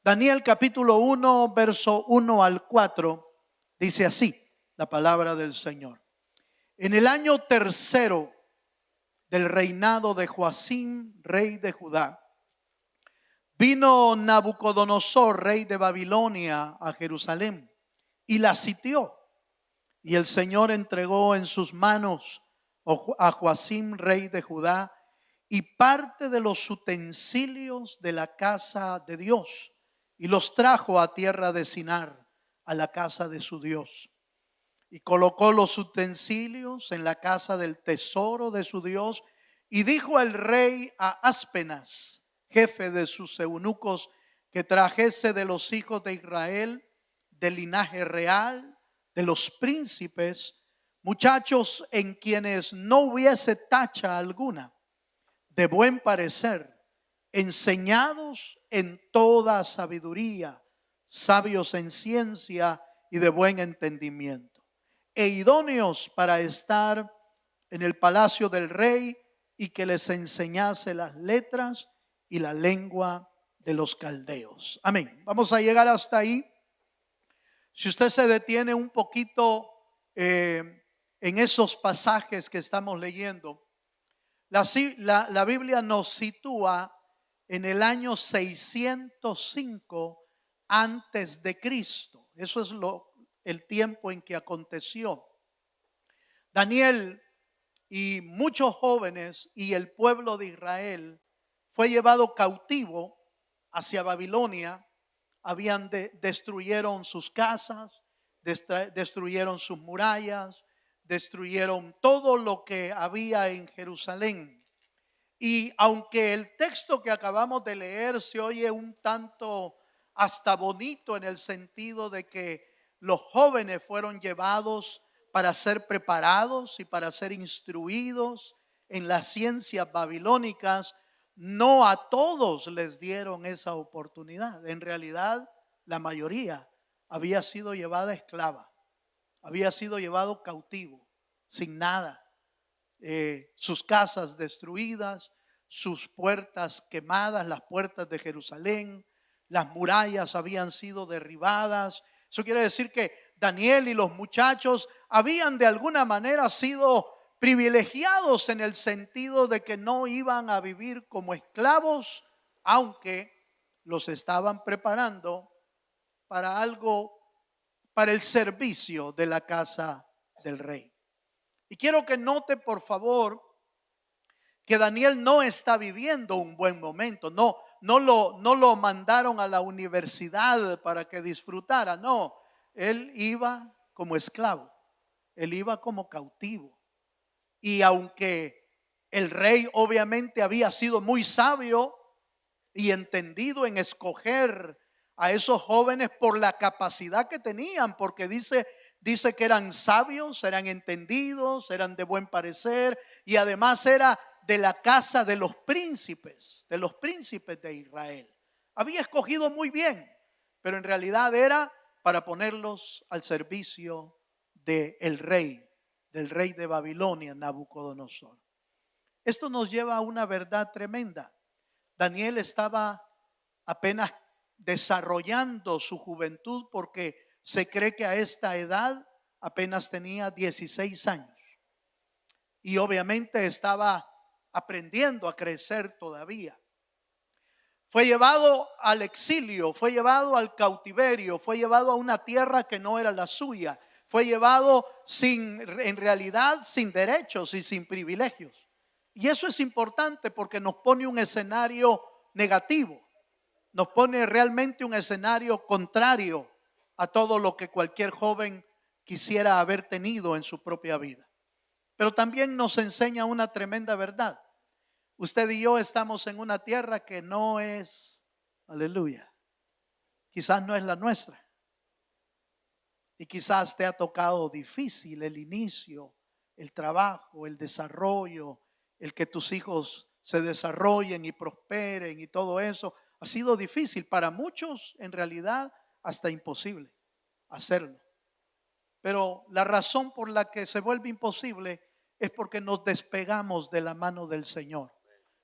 Daniel capítulo 1, verso 1 al 4, dice así la palabra del Señor. En el año tercero del reinado de Joacim, rey de Judá, vino Nabucodonosor, rey de Babilonia, a Jerusalén y la sitió. Y el Señor entregó en sus manos a Joacim, rey de Judá, y parte de los utensilios de la casa de Dios, y los trajo a tierra de Sinar, a la casa de su Dios. Y colocó los utensilios en la casa del tesoro de su Dios. Y dijo el rey a Aspenas, jefe de sus eunucos, que trajese de los hijos de Israel, del linaje real, de los príncipes, muchachos en quienes no hubiese tacha alguna, de buen parecer, enseñados en toda sabiduría, sabios en ciencia y de buen entendimiento, e idóneos para estar en el palacio del rey, y que les enseñase las letras y la lengua de los caldeos. Amén. Vamos a llegar hasta ahí. Si usted se detiene un poquito en esos pasajes que estamos leyendo, la Biblia nos sitúa en el año 605 antes de Cristo. Eso es el tiempo en que aconteció. Daniel y muchos jóvenes y el pueblo de Israel fue llevado cautivo hacia Babilonia. Destruyeron sus casas, destruyeron sus murallas, destruyeron todo lo que había en Jerusalén. Y aunque el texto que acabamos de leer se oye un tanto hasta bonito, en el sentido de que los jóvenes fueron llevados para ser preparados y para ser instruidos en las ciencias babilónicas, no a todos les dieron esa oportunidad. En realidad, la mayoría había sido llevada esclava, había sido llevado cautivo, sin nada. Sus casas destruidas, sus puertas quemadas, las puertas de Jerusalén, las murallas habían sido derribadas. Eso quiere decir que Daniel y los muchachos habían de alguna manera sido privilegiados, en el sentido de que no iban a vivir como esclavos, aunque los estaban preparando para algo, para el servicio de la casa del rey. Y quiero que note, por favor, que Daniel no está viviendo un buen momento. No lo mandaron a la universidad para que disfrutara. No, él iba como esclavo, él iba como cautivo. Y aunque el rey obviamente había sido muy sabio y entendido en escoger a esos jóvenes por la capacidad que tenían, porque dice que eran sabios, eran entendidos, eran de buen parecer, y además era de la casa de los príncipes de Israel. Había escogido muy bien, pero en realidad era para ponerlos al servicio del rey de Babilonia, Nabucodonosor. Esto nos lleva a una verdad tremenda. Daniel estaba apenas desarrollando su juventud, porque se cree que a esta edad apenas tenía 16 años. Y obviamente estaba aprendiendo a crecer todavía. Fue llevado al exilio, fue llevado al cautiverio, fue llevado a una tierra que no era la suya. Fue llevado en realidad sin derechos y sin privilegios. Y eso es importante porque nos pone un escenario negativo. Nos pone realmente un escenario contrario a todo lo que cualquier joven quisiera haber tenido en su propia vida. Pero también nos enseña una tremenda verdad. Usted y yo estamos en una tierra que no es, aleluya, quizás no es la nuestra. Y quizás te ha tocado difícil el inicio, el trabajo, el desarrollo, el que tus hijos se desarrollen y prosperen y todo eso. Ha sido difícil para muchos, en realidad hasta imposible hacerlo. Pero la razón por la que se vuelve imposible es porque nos despegamos de la mano del Señor.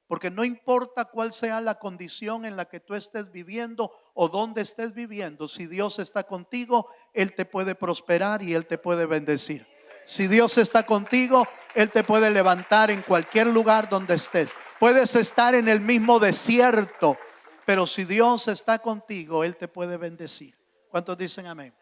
Porque no importa cuál sea la condición en la que tú estés viviendo o dónde estés viviendo, si Dios está contigo, Él te puede prosperar y Él te puede bendecir. Si Dios está contigo, Él te puede levantar en cualquier lugar donde estés. Puedes estar en el mismo desierto, pero si Dios está contigo, Él te puede bendecir. ¿Cuántos dicen amén?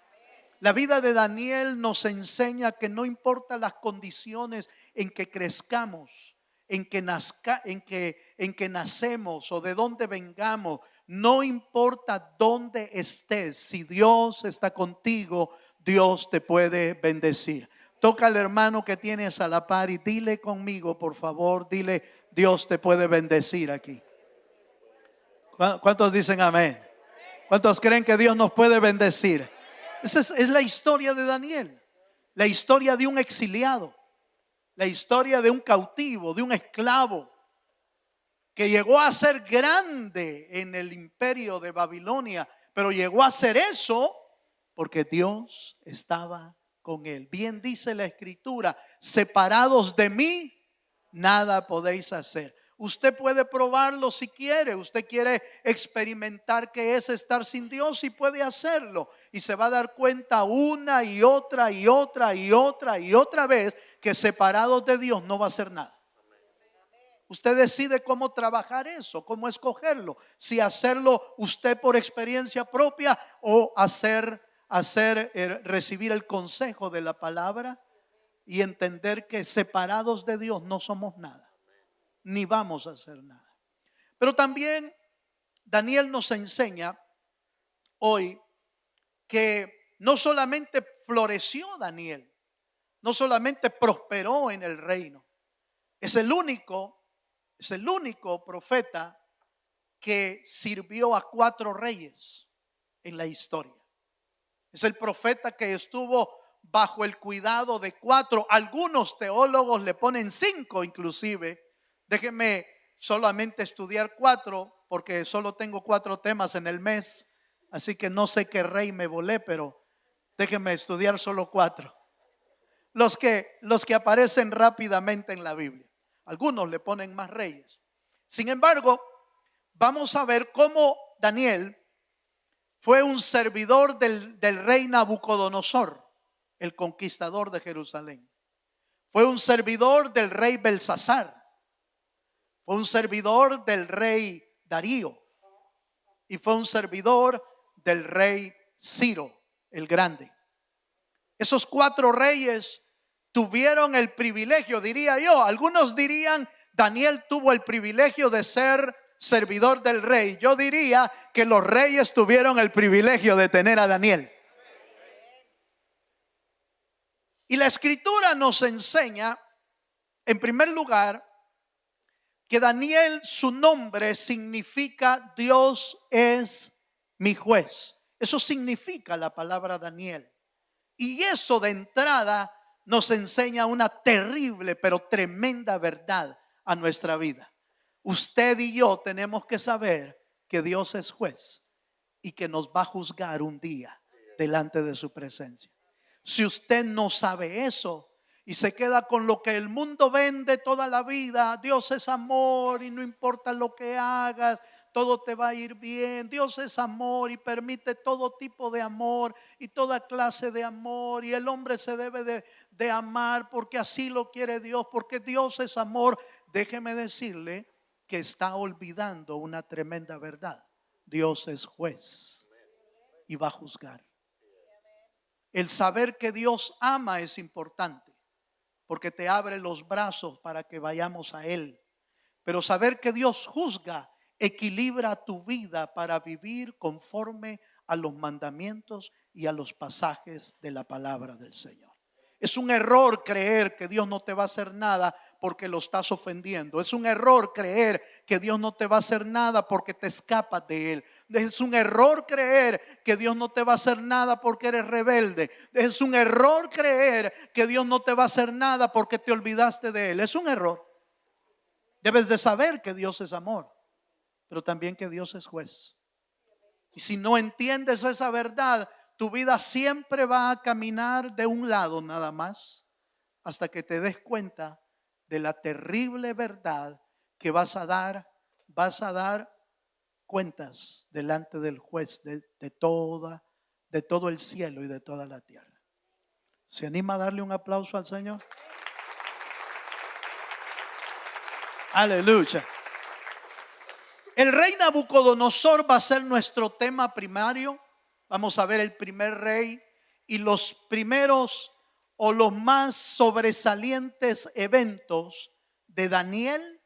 La vida de Daniel nos enseña que no importa las condiciones en que crezcamos, en que nacemos o de dónde vengamos, no importa dónde estés, si Dios está contigo, Dios te puede bendecir. Toca al hermano que tienes a la par y dile conmigo, por favor, dile, Dios te puede bendecir aquí. ¿Cuántos dicen amén? ¿Cuántos creen que Dios nos puede bendecir? Esa es la historia de Daniel, la historia de un exiliado, la historia de un cautivo, de un esclavo que llegó a ser grande en el imperio de Babilonia, pero llegó a ser eso porque Dios estaba con él. Bien dice la Escritura, separados de mí, nada podéis hacer. Usted puede probarlo si quiere. Usted quiere experimentar qué es estar sin Dios y puede hacerlo. Y se va a dar cuenta una y otra y otra y otra y otra vez que separados de Dios no va a hacer nada. Usted decide cómo trabajar eso, cómo escogerlo. Si hacerlo usted por experiencia propia o recibir el consejo de la palabra y entender que separados de Dios no somos nada. Ni vamos a hacer nada. Pero también Daniel nos enseña hoy que no solamente floreció Daniel, no solamente prosperó en el reino, es el único profeta que sirvió a 4 reyes en la historia. Es el profeta que estuvo bajo el cuidado de 4, algunos teólogos le ponen 5 inclusive. Déjenme solamente estudiar 4 porque solo tengo 4 temas en el mes, así que no sé qué rey me volé, pero déjenme estudiar solo 4. Los que aparecen rápidamente en la Biblia. Algunos le ponen más reyes. Sin embargo, vamos a ver cómo Daniel fue un servidor del rey Nabucodonosor, el conquistador de Jerusalén. Fue un servidor del rey Belsasar. Fue un servidor del rey Darío. Y fue un servidor del rey Ciro, el Grande. Esos 4 reyes tuvieron el privilegio, diría yo. Algunos dirían, Daniel tuvo el privilegio de ser servidor del rey. Yo diría que los reyes tuvieron el privilegio de tener a Daniel. Y la Escritura nos enseña, en primer lugar, que Daniel, su nombre significa Dios es mi juez. Eso significa la palabra Daniel. Y eso de entrada nos enseña una terrible pero tremenda verdad a nuestra vida. Usted y yo tenemos que saber que Dios es juez y que nos va a juzgar un día delante de su presencia. Si usted no sabe eso y se queda con lo que el mundo vende toda la vida, Dios es amor y no importa lo que hagas, todo te va a ir bien. Dios es amor y permite todo tipo de amor y toda clase de amor, y el hombre se debe de amar porque así lo quiere Dios, porque Dios es amor. Déjeme decirle que está olvidando una tremenda verdad. Dios es juez y va a juzgar. El saber que Dios ama es importante, porque te abre los brazos para que vayamos a Él. Pero saber que Dios juzga equilibra tu vida para vivir conforme a los mandamientos y a los pasajes de la palabra del Señor. Es un error creer que Dios no te va a hacer nada porque lo estás ofendiendo. Es un error creer que Dios no te va a hacer nada porque te escapas de Él. Es un error creer que Dios no te va a hacer nada porque eres rebelde. Es un error creer que Dios no te va a hacer nada porque te olvidaste de Él. Es un error. Debes de saber que Dios es amor, pero también que Dios es juez. Y si no entiendes esa verdad, tu vida siempre va a caminar de un lado nada más, hasta que te des cuenta de la terrible verdad que vas a dar cuentas delante del juez de todo el cielo y de toda la tierra. ¿Se anima a darle un aplauso al Señor? Aleluya. El rey Nabucodonosor va a ser nuestro tema primario. Vamos a ver el primer rey y los primeros o los más sobresalientes eventos de Daniel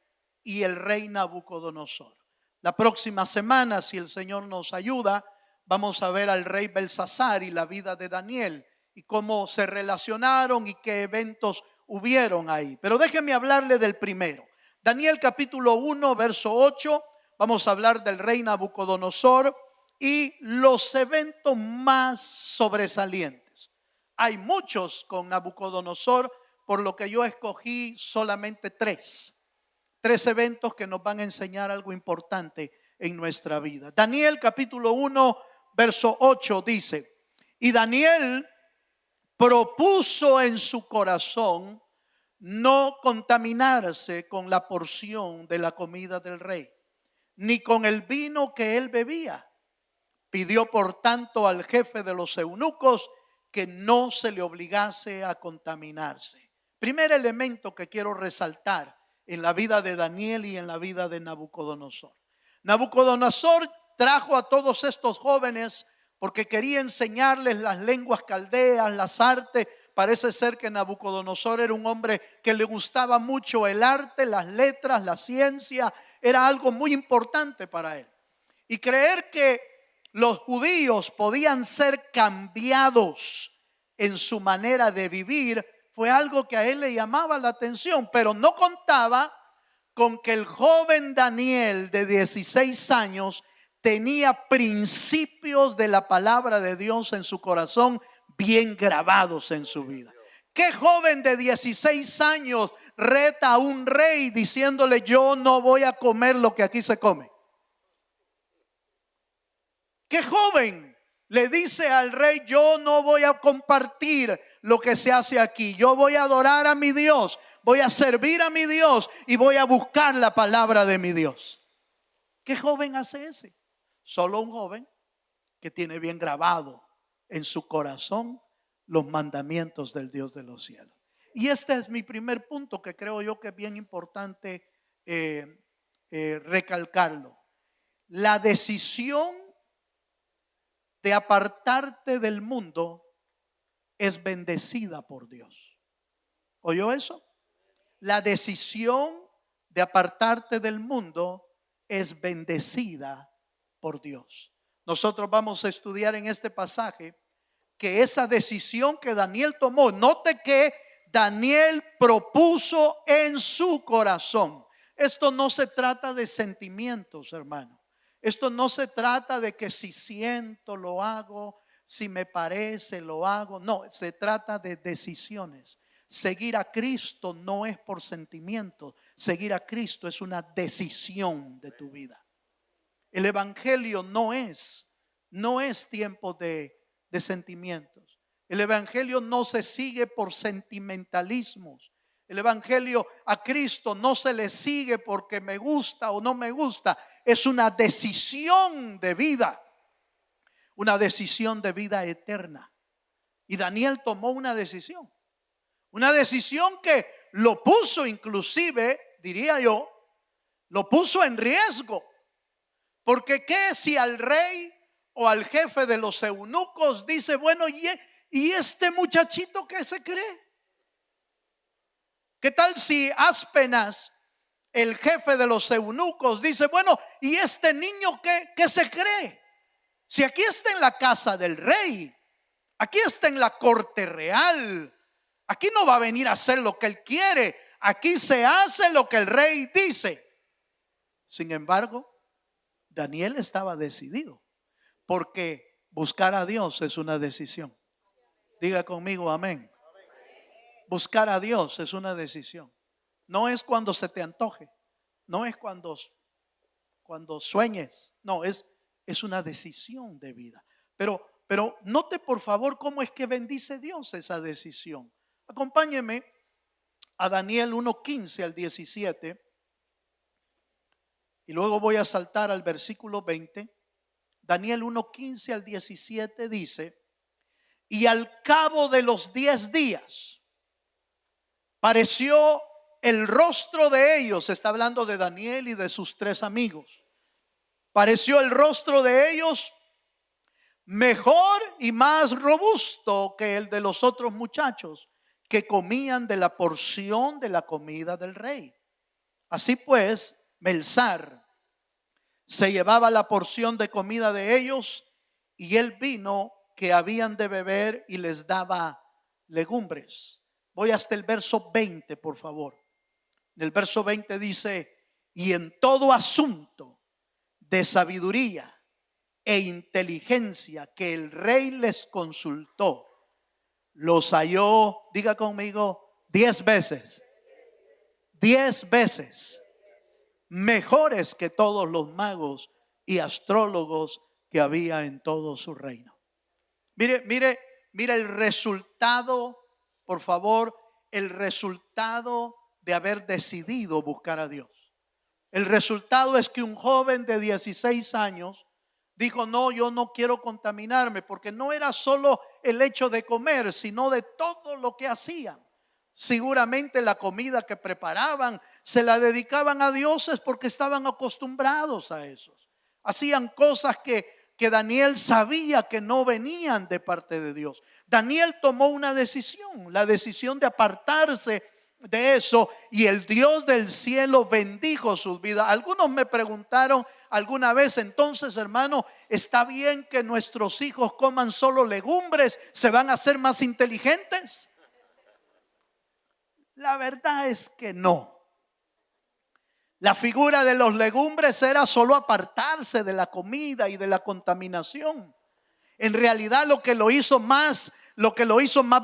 y el rey Nabucodonosor. La próxima semana, si el Señor nos ayuda, vamos a ver al rey Belsasar y la vida de Daniel y cómo se relacionaron y qué eventos hubieron ahí. Pero déjenme hablarle del primero. Daniel capítulo 1, verso 8. Vamos a hablar del rey Nabucodonosor y los eventos más sobresalientes. Hay muchos con Nabucodonosor, por lo que yo escogí solamente tres eventos que nos van a enseñar algo importante en nuestra vida. Daniel capítulo 1, verso 8 dice: y Daniel propuso en su corazón no contaminarse con la porción de la comida del rey, ni con el vino que él bebía. Pidió por tanto al jefe de los eunucos que no se le obligase a contaminarse. Primer elemento que quiero resaltar en la vida de Daniel y en la vida de Nabucodonosor. Nabucodonosor trajo a todos estos jóvenes porque quería enseñarles las lenguas caldeas, las artes. Parece ser que Nabucodonosor era un hombre que le gustaba mucho el arte, las letras, la ciencia. Era algo muy importante para él. Y creer que los judíos podían ser cambiados en su manera de vivir fue algo que a él le llamaba la atención, pero no contaba con que el joven Daniel de 16 años tenía principios de la palabra de Dios en su corazón bien grabados en su vida. ¿Qué joven de 16 años reta a un rey diciéndole: yo no voy a comer lo que aquí se come? ¿Qué joven le dice al rey: yo no voy a compartir lo que se hace aquí, yo voy a adorar a mi Dios, voy a servir a mi Dios y voy a buscar la palabra de mi Dios? ¿Qué joven hace ese? Solo un joven que tiene bien grabado en su corazón los mandamientos del Dios de los cielos. Y este es mi primer punto, que creo yo que es bien importante recalcarlo. La decisión de apartarte del mundo es bendecida por Dios. ¿Oyó eso? La decisión de apartarte del mundo es bendecida por Dios. Nosotros vamos a estudiar en este pasaje que esa decisión que Daniel tomó, note que Daniel propuso en su corazón. Esto no se trata de sentimientos, hermano. Esto no se trata de que si siento lo hago, si me parece lo hago. No, se trata de decisiones. Seguir a Cristo no es por sentimientos. Seguir a Cristo es una decisión de tu vida. El evangelio no es tiempo de sentimientos. El evangelio no se sigue por sentimentalismos. El evangelio a Cristo no se le sigue porque me gusta o no me gusta. Es una decisión de vida. Una decisión de vida eterna. Y Daniel tomó una decisión. Una decisión que lo puso inclusive, diría yo, lo puso en riesgo. Porque ¿qué si al rey o al jefe de los eunucos dice: bueno, ¿y este muchachito qué se cree? ¿Qué tal si Aspenas, el jefe de los eunucos, dice: bueno, ¿y este niño qué se cree? Si aquí está en la casa del rey, aquí está en la corte real, aquí no va a venir a hacer lo que él quiere, aquí se hace lo que el rey dice. Sin embargo, Daniel estaba decidido, porque buscar a Dios es una decisión. Diga conmigo amén. Buscar a Dios es una decisión. No es cuando se te antoje, no es cuando sueñes, no, es una decisión de vida. Pero note por favor cómo es que bendice Dios esa decisión. Acompáñeme a Daniel 1:15 al 17. Y luego voy a saltar al versículo 20. Daniel 1:15 al 17 dice: y al cabo de los 10 días pareció el rostro de ellos, está hablando de Daniel y de sus 3 amigos, pareció el rostro de ellos mejor y más robusto que el de los otros muchachos que comían de la porción de la comida del rey. Así pues, Belsar se llevaba la porción de comida de ellos y el vino que habían de beber y les daba legumbres. Voy hasta el verso 20, por favor. En el verso 20 dice: y en todo asunto de sabiduría e inteligencia que el rey les consultó, los halló, diga conmigo, 10 veces. 10 veces mejores que todos los magos y astrólogos que había en todo su reino. Mire el resultado, por favor, el resultado de haber decidido buscar a Dios. El resultado es que un joven de 16 años dijo: no, yo no quiero contaminarme, porque no era solo el hecho de comer, sino de todo lo que hacían. Seguramente la comida que preparaban se la dedicaban a dioses porque estaban acostumbrados a eso. Hacían cosas que Daniel sabía que no venían de parte de Dios. Daniel tomó una decisión, la decisión de apartarse de eso, y el Dios del cielo bendijo sus vidas. Algunos me preguntaron alguna vez: entonces, hermano, ¿está bien que nuestros hijos coman solo legumbres? ¿Se van a hacer más inteligentes? La verdad es que no. La figura de los legumbres era solo apartarse de la comida y de la contaminación. En realidad lo que lo hizo más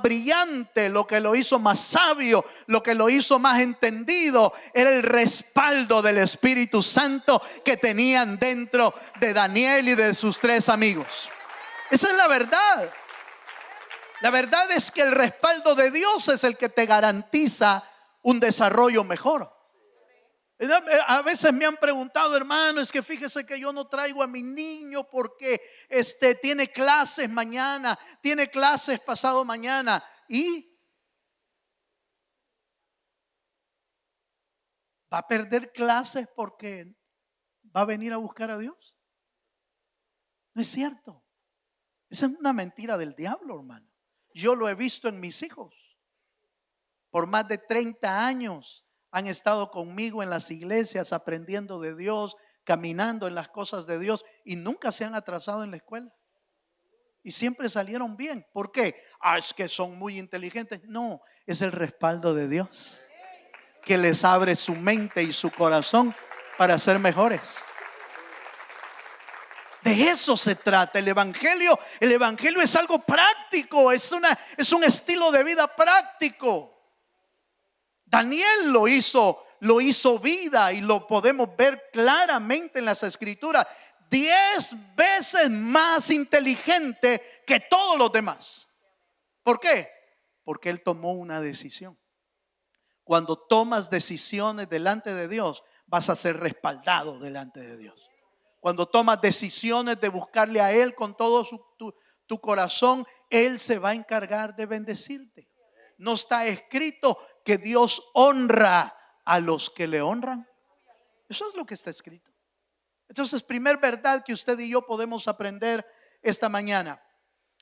brillante, lo que lo hizo más sabio, lo que lo hizo más entendido, era el respaldo del Espíritu Santo que tenían dentro de Daniel y de sus 3 amigos. Esa es la verdad. La verdad es que el respaldo de Dios es el que te garantiza un desarrollo mejor. A veces me han preguntado: hermano, es que fíjese que yo no traigo a mi niño porque tiene clases mañana, tiene clases pasado mañana. ¿Y va a perder clases porque va a venir a buscar a Dios? No es cierto. Esa es una mentira del diablo, hermano. Yo lo he visto en mis hijos. Por más de 30 años han estado conmigo en las iglesias aprendiendo de Dios, caminando en las cosas de Dios, y nunca se han atrasado en la escuela. Y siempre salieron bien. ¿Por qué? Es que son muy inteligentes. No, es el respaldo de Dios que les abre su mente y su corazón para ser mejores. De eso se trata el evangelio. El evangelio es algo práctico, es un estilo de vida práctico. Daniel lo hizo vida, y lo podemos ver claramente en las escrituras. 10 veces más inteligente que todos los demás. ¿Por qué? Porque él tomó una decisión. Cuando tomas decisiones delante de Dios, vas a ser respaldado delante de Dios. Cuando tomas decisiones de buscarle a Él con todo tu corazón, Él se va a encargar de bendecirte. ¿No está escrito que Dios honra a los que le honran? Eso es lo que está escrito. Entonces, primer verdad que usted y yo podemos aprender esta mañana: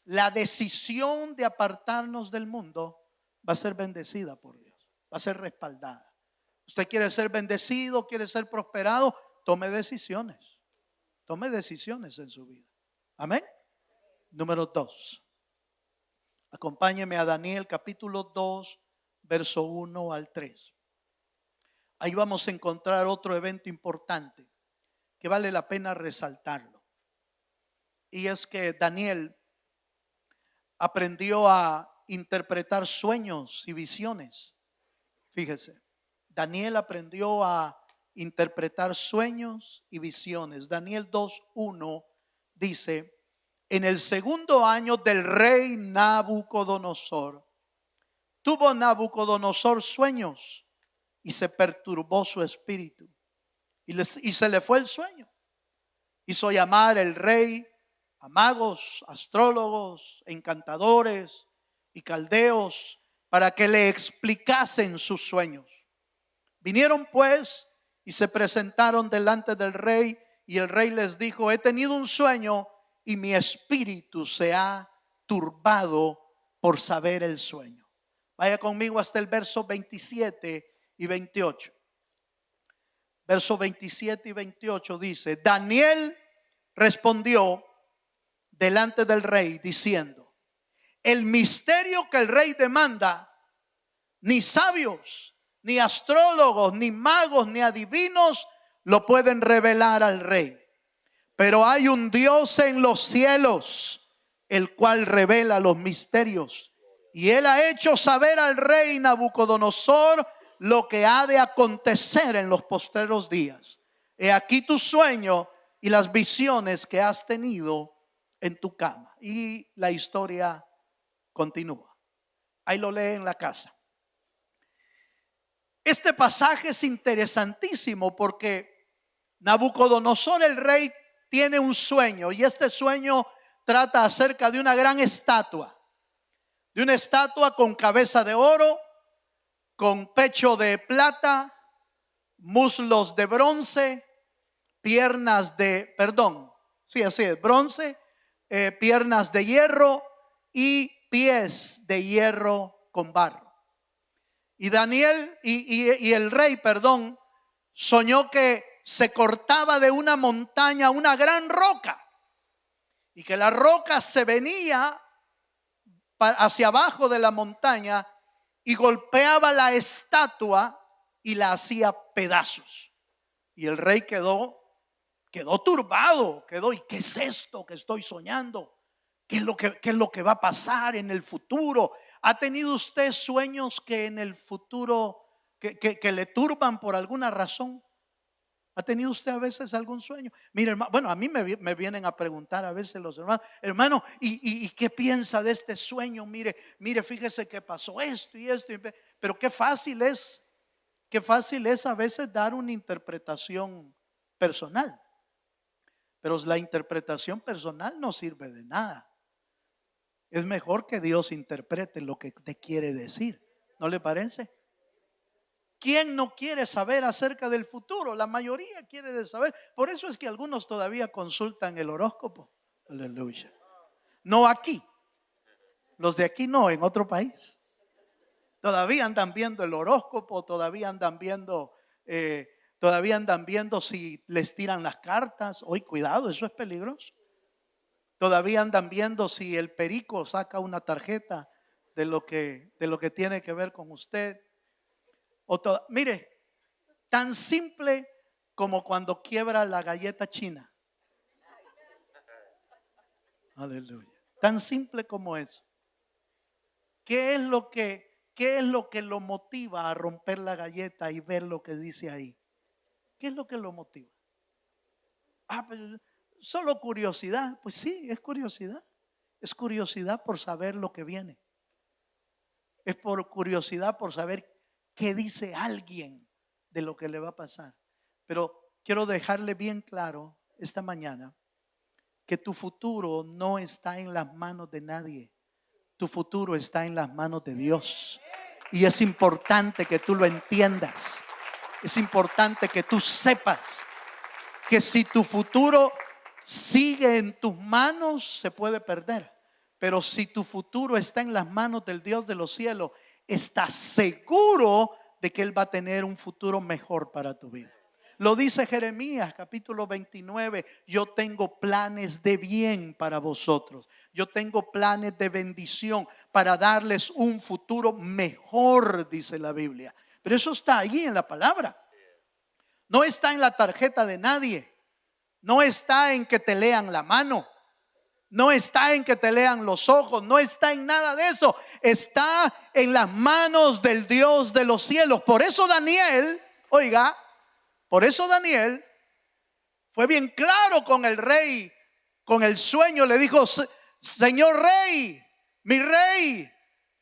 la decisión de apartarnos del mundo va a ser bendecida por Dios, va a ser respaldada. Usted quiere ser bendecido, quiere ser prosperado, tome decisiones en su vida. Amén. Número 2. Acompáñeme a Daniel capítulo 2, verso 1 al 3. Ahí vamos a encontrar otro evento importante que vale la pena resaltarlo. Y es que Daniel aprendió a interpretar sueños y visiones. Fíjese, Daniel aprendió a interpretar sueños y visiones. Daniel 2:1 dice: en el segundo año del rey Nabucodonosor, tuvo Nabucodonosor sueños y se perturbó su espíritu. y se le fue el sueño. Hizo llamar el rey a magos, astrólogos, encantadores y caldeos para que le explicasen sus sueños. Vinieron pues y se presentaron delante del rey, y el rey les dijo: he tenido un sueño y mi espíritu se ha turbado por saber el sueño. Vaya conmigo hasta el verso 27 y 28. Verso 27 y 28 dice: Daniel respondió delante del rey diciendo: el misterio que el rey demanda, ni sabios, ni astrólogos, ni magos, ni adivinos lo pueden revelar al rey. Pero hay un Dios en los cielos, el cual revela los misterios. Y él ha hecho saber al rey Nabucodonosor lo que ha de acontecer en los postreros días. He aquí tu sueño y las visiones que has tenido en tu cama. Y la historia continúa. Ahí lo lee en la casa. Este pasaje es interesantísimo porque Nabucodonosor, el rey, tiene un sueño, y este sueño trata acerca de una gran estatua. De una estatua con cabeza de oro, con pecho de plata, muslos de bronce, piernas de, así es, bronce, piernas de hierro y pies de hierro con barro. Y Daniel y el rey, soñó que se cortaba de una montaña una gran roca, y que la roca se venía hacia abajo de la montaña y golpeaba la estatua y la hacía pedazos. Y el rey quedó turbado, ¿y qué es esto que estoy soñando? ¿Qué es lo que va a pasar en el futuro? ¿Ha tenido usted sueños que en el futuro que le turban por alguna razón? ¿Ha tenido usted a veces algún sueño? Mire, hermano, bueno, a mí me vienen a preguntar a veces los hermanos: hermano, ¿y qué piensa de este sueño? Mire, fíjese que pasó esto y esto. Pero qué fácil es a veces dar una interpretación personal. Pero la interpretación personal no sirve de nada. Es mejor que Dios interprete lo que te quiere decir. ¿No le parece? ¿Quién no quiere saber acerca del futuro? La mayoría quiere saber. Por eso es que algunos todavía consultan el horóscopo. Aleluya. No aquí. Los de aquí no, en otro país. Todavía andan viendo el horóscopo, todavía andan viendo si les tiran las cartas. Hoy, cuidado, eso es peligroso. Todavía andan viendo si el perico saca una tarjeta de lo que tiene que ver con usted. Mire, tan simple como cuando quiebra la galleta china. Aleluya. Tan simple como eso. ¿Qué es lo que lo motiva a romper la galleta y ver lo que dice ahí? ¿Qué es lo que lo motiva? Pero solo curiosidad. Pues sí, es curiosidad. Es curiosidad por saber lo que viene. Es por curiosidad por saber qué dice alguien de lo que le va a pasar. Pero quiero dejarle bien claro esta mañana que tu futuro no está en las manos de nadie. Tu futuro está en las manos de Dios. Y es importante que tú lo entiendas. Es importante que tú sepas que si tu futuro sigue en tus manos, se puede perder. Pero si tu futuro está en las manos del Dios de los cielos, estás seguro de que Él va a tener un futuro mejor para tu vida. Lo dice Jeremías capítulo 29. Yo tengo planes de bien para vosotros. Yo tengo planes de bendición para darles un futuro mejor, dice la Biblia. Pero eso está allí en la palabra. No está en la tarjeta de nadie. No está en que te lean la mano. No está en que te lean los ojos. No está en nada de eso. Está en las manos del Dios de los cielos. Por eso Daniel, fue bien claro con el rey, con el sueño. Le dijo: Señor rey, mi rey,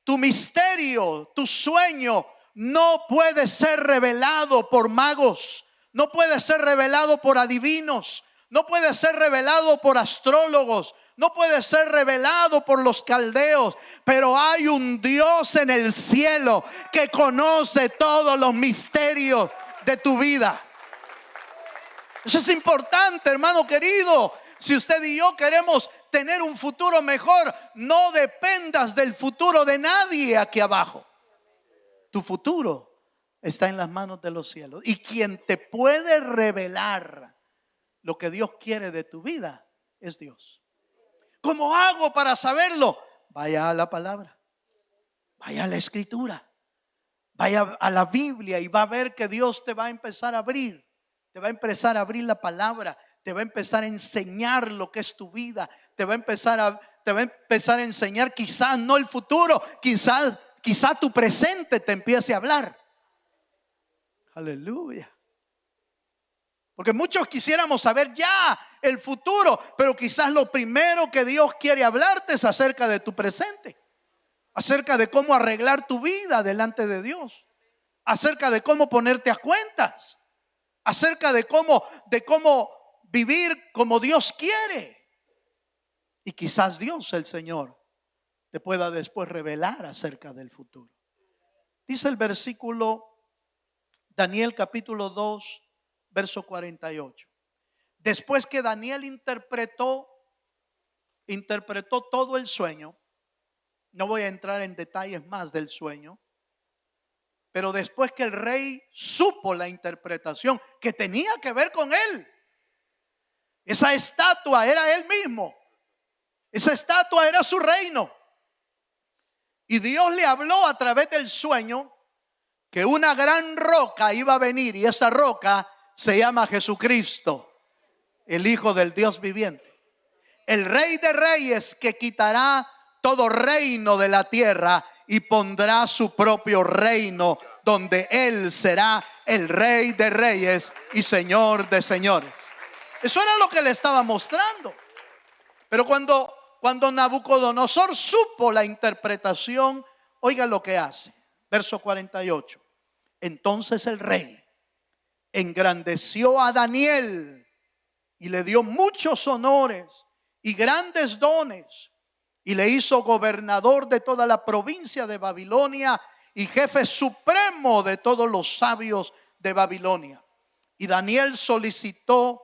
tu misterio, tu sueño no puede ser revelado por magos, no puede ser revelado por adivinos, no puede ser revelado por astrólogos, no puede ser revelado por los caldeos, pero hay un Dios en el cielo que conoce todos los misterios de tu vida. Eso es importante, hermano querido. Si usted y yo queremos tener un futuro mejor, no dependas del futuro de nadie aquí abajo. Tu futuro está en las manos de los cielos. Y quien te puede revelar lo que Dios quiere de tu vida es Dios. ¿Cómo hago para saberlo? Vaya a la palabra, vaya a la escritura, vaya a la Biblia y va a ver que Dios te va a empezar a abrir. Te va a empezar a abrir la palabra, te va a empezar a enseñar lo que es tu vida, te va a empezar a enseñar quizás no el futuro, quizás tu presente te empiece a hablar. Aleluya. Porque muchos quisiéramos saber ya el futuro, pero quizás lo primero que Dios quiere hablarte es acerca de tu presente, acerca de cómo arreglar tu vida delante de Dios, acerca de cómo ponerte a cuentas, acerca de cómo vivir como Dios quiere. Y quizás Dios, el Señor, te pueda después revelar acerca del futuro. Dice el versículo, Daniel capítulo 2, verso 48. Después que Daniel interpretó todo el sueño, no voy a entrar en detalles más del sueño, pero después que el rey supo la interpretación que tenía que ver con él, esa estatua era él mismo, esa estatua era su reino, y Dios le habló a través del sueño que una gran roca iba a venir, y esa roca se llama Jesucristo, el Hijo del Dios viviente, el Rey de Reyes, que quitará todo reino de la tierra y pondrá su propio reino, donde Él será el Rey de Reyes y Señor de Señores. Eso era lo que le estaba mostrando. Pero cuando Nabucodonosor supo la interpretación, oiga lo que hace. Verso 48. Entonces el rey engrandeció a Daniel y le dio muchos honores y grandes dones, y le hizo gobernador de toda la provincia de Babilonia y jefe supremo de todos los sabios de Babilonia. Y Daniel solicitó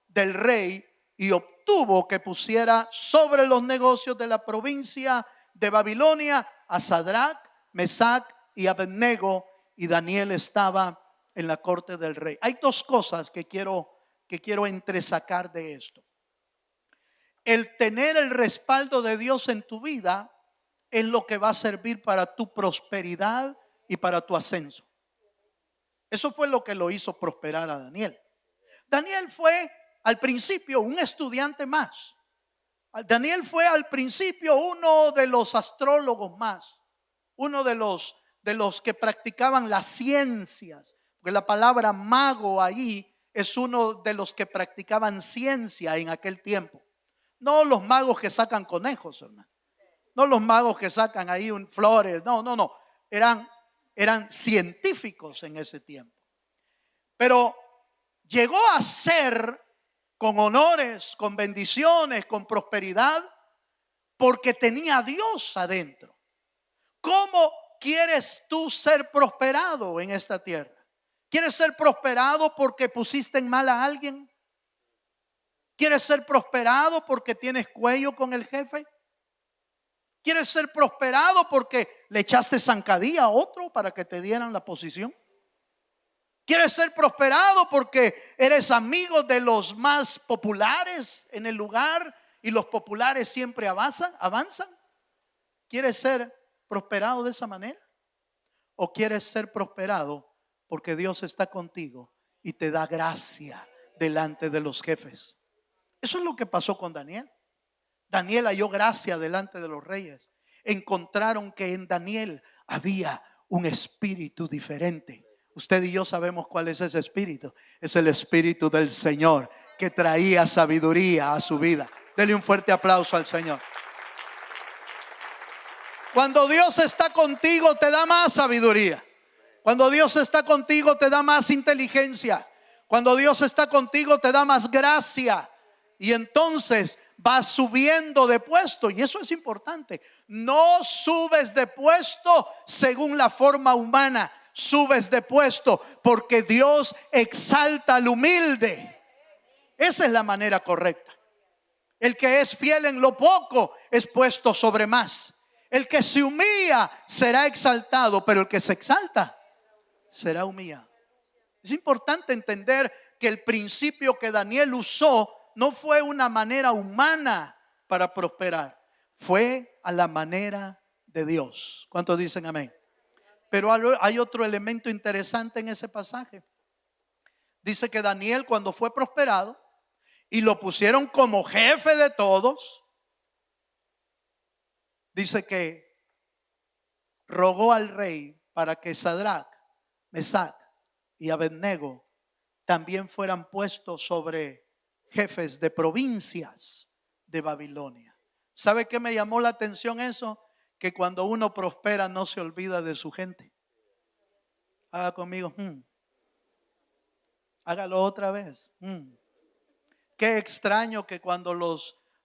del rey y obtuvo que pusiera sobre los negocios de la provincia de Babilonia a Sadrach, Mesach y Abednego, y Daniel estaba en la corte del rey. Hay dos cosas que quiero entresacar de esto. El tener el respaldo de Dios en tu vida es lo que va a servir para tu prosperidad y para tu ascenso. Eso fue lo que lo hizo prosperar a Daniel. Daniel fue al principio un estudiante más. Daniel fue al principio uno de los astrólogos más, uno de los que practicaban las ciencias, porque la palabra mago ahí es uno de los que practicaban ciencia en aquel tiempo. No los magos que sacan conejos, hermano. No los magos que sacan ahí flores. No. Eran científicos en ese tiempo. Pero llegó a ser con honores, con bendiciones, con prosperidad, porque tenía a Dios adentro. ¿Cómo quieres tú ser prosperado en esta tierra? ¿Quieres ser prosperado porque pusiste en mal a alguien? ¿Quieres ser prosperado porque tienes cuello con el jefe? ¿Quieres ser prosperado porque le echaste zancadilla a otro para que te dieran la posición? ¿Quieres ser prosperado porque eres amigo de los más populares en el lugar y los populares siempre avanzan? ¿Quieres ser prosperado de esa manera? ¿O quieres ser prosperado porque Dios está contigo y te da gracia delante de los jefes? Eso es lo que pasó con Daniel. Daniel halló gracia delante de los reyes. Encontraron que en Daniel había un espíritu diferente. Usted y yo sabemos cuál es ese espíritu. Es el espíritu del Señor que traía sabiduría a su vida. Dele un fuerte aplauso al Señor. Cuando Dios está contigo te da más sabiduría. Cuando Dios está contigo te da más inteligencia. Cuando Dios está contigo te da más gracia y entonces vas subiendo de puesto, y eso es importante. No subes de puesto según la forma humana, subes de puesto porque Dios exalta al humilde. Esa es la manera correcta. El que es fiel en lo poco es puesto sobre más. El que se humilla será exaltado, pero el que se exalta será humillado. Es importante entender que el principio que Daniel usó no fue una manera humana para prosperar, fue a la manera de Dios. ¿Cuántos dicen amén? Pero hay otro elemento interesante en ese pasaje. Dice que Daniel, cuando fue prosperado y lo pusieron como jefe de todos, dice que rogó al rey para que Sadrach, Mesach y Abednego también fueran puestos sobre jefes de provincias de Babilonia. ¿Sabe qué me llamó la atención eso? Que cuando uno prospera no se olvida de su gente. Haga conmigo. Hágalo otra vez. Qué extraño que cuando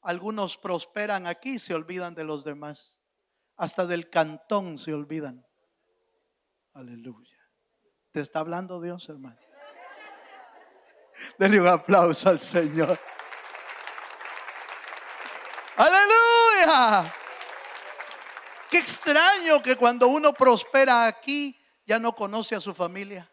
algunos prosperan aquí se olvidan de los demás. Hasta del cantón se olvidan. Aleluya. ¿Te está hablando Dios, hermano? Denle un aplauso al Señor. Aleluya. Qué extraño que cuando uno prospera aquí ya no conoce a su familia.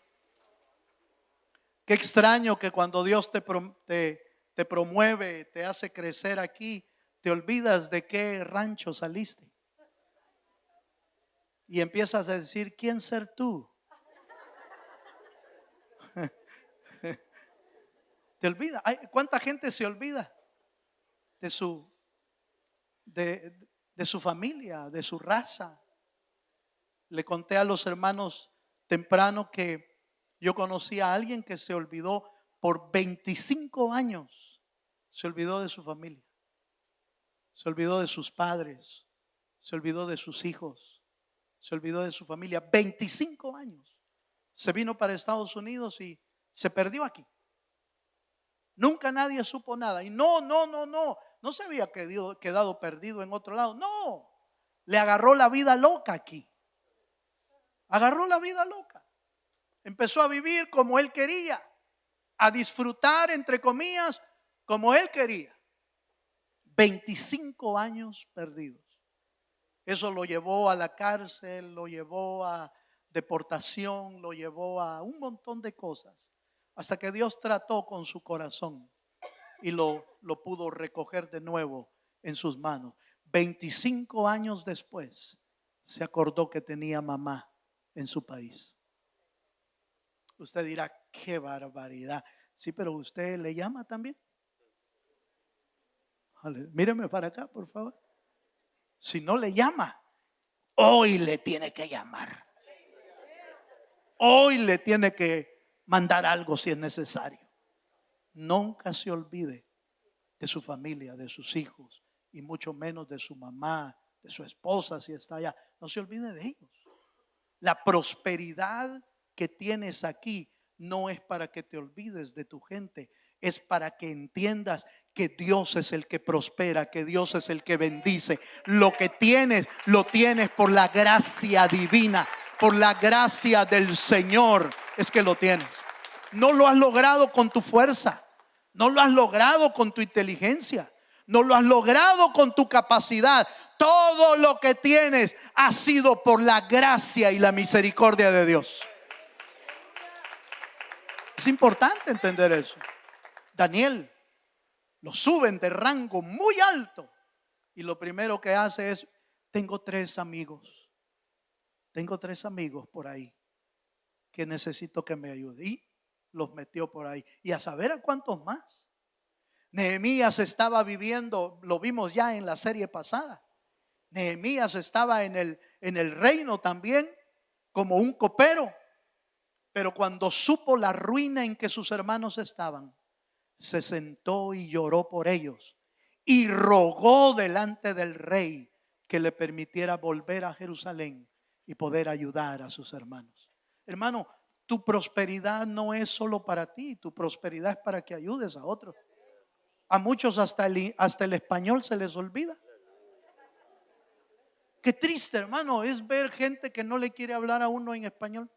Qué extraño que cuando Dios te promueve, te hace crecer aquí, te olvidas de qué rancho saliste. Y empiezas a decir, ¿quién ser tú? Te olvida. ¿Cuánta gente se olvida de su familia, de su raza? Le conté a los hermanos temprano que yo conocí a alguien que se olvidó por 25 años. Se olvidó de su familia. Se olvidó de sus padres. Se olvidó de sus hijos. Se olvidó de su familia. 25 años. Se vino para Estados Unidos y se perdió aquí. Nunca nadie supo nada. Y no se había quedado perdido en otro lado. No, le agarró la vida loca aquí. Agarró la vida loca. Empezó a vivir como él quería, a disfrutar, entre comillas, como él quería. 25 años perdidos. Eso lo llevó a la cárcel, lo llevó a deportación, lo llevó a un montón de cosas. Hasta que Dios trató con su corazón y lo pudo recoger de nuevo en sus manos. 25 años después se acordó que tenía mamá en su país. Usted dirá, qué barbaridad. Sí, pero usted le llama también. Míreme para acá, por favor. Si no le llama, hoy le tiene que llamar. Hoy le tiene que mandar algo si es necesario. Nunca se olvide de su familia, de sus hijos y mucho menos de su mamá, de su esposa si está allá. No se olvide de ellos. La prosperidad que tienes aquí no es para que te olvides de tu gente, es para que entiendas que Dios es el que prospera, que Dios es el que bendice. Lo que tienes, lo tienes por la gracia divina, por la gracia del Señor es que lo tienes. No lo has logrado con tu fuerza, no lo has logrado con tu inteligencia, no lo has logrado con tu capacidad. Todo lo que tienes ha sido por la gracia y la misericordia de Dios. Es importante entender eso. Daniel lo suben de rango muy alto y lo primero que hace es: tengo tres amigos por ahí que necesito que me ayuden. Y los metió por ahí, y a saber a cuántos más. Nehemías estaba viviendo, lo vimos ya en la serie pasada. Nehemías estaba en el reino también como un copero, pero cuando supo la ruina en que sus hermanos estaban, se sentó y lloró por ellos y rogó delante del rey que le permitiera volver a Jerusalén y poder ayudar a sus hermanos. Hermano, tu prosperidad no es solo para ti, tu prosperidad es para que ayudes a otros. A muchos hasta el español se les olvida. Qué triste, hermano, es ver gente que no le quiere hablar a uno en español